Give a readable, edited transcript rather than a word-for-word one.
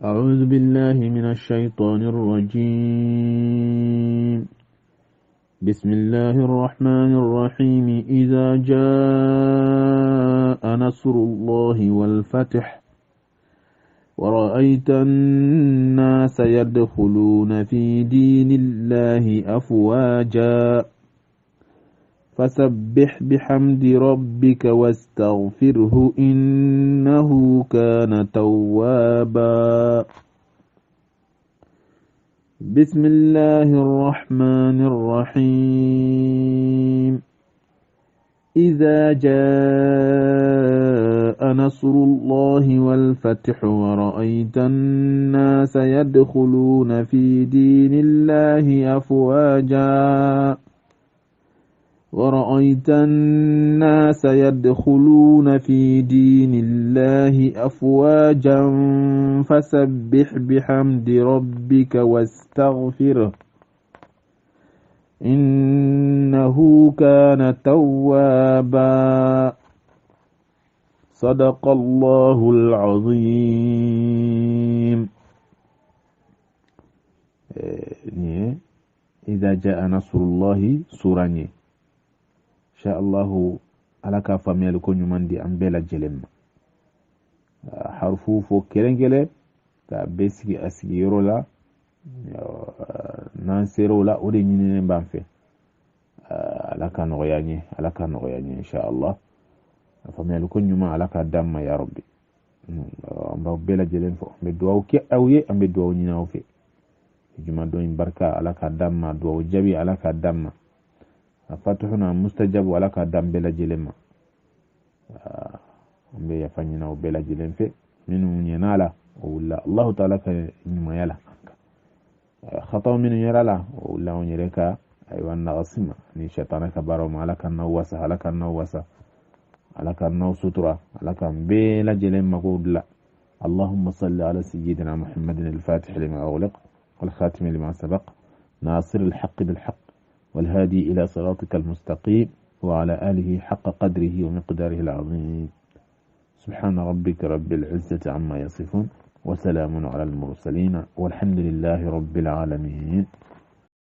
أعوذ بالله من الشيطان الرجيم. بسم الله الرحمن الرحيم. إذا جاء نصر الله والفتح ورأيت الناس يدخلون في دين الله أفواجا فسبح بحمد ربك واستغفره إنه كان توابا. بسم الله الرحمن الرحيم. إذا جاء نصر الله والفتح ورأيت الناس يدخلون في دين الله أفواجا ورأيت الناس يدخلون في دين الله أفواجا فسبح بحمد ربك واستغفره إنه كان توابا. صدق الله العظيم. إذا جاء نصر الله سورة شاء الله على كافامي لكون يمندي أمبلا جلم حرفوفو كيرنجلي كابسكي أسيرو لا نانسيرو لا أولي نينين بانفي على كان غياني إن شاء الله فامي لكون يما على كدام يا ربي أمبلا جلم فو بدواو كي أوي أم بدواو نيناو في جمع دوين بركة على كدام دواو جبي على كدام فتحنا مستجاب ولك دم بلا جلما أمبي يفنينا وبلا جلم في منو ينالا ولا الله تعالى كنما يلا خطأ منو يلا ولا ونيركا أيوة نغصما ني شيطانك بارو مالك النواسة عليك النواسة عليك النو سترة عليك بلا جلم مقود لا. اللهم صل على سيدنا محمد الفاتح لما أغلق والخاتم لما سبق ناصر الحق بالحق والهادي إلى صراطك المستقيم وعلى آله حق قدره ومقداره العظيم. سبحان ربك رب العزة عما يصفون وسلام على المرسلين والحمد لله رب العالمين.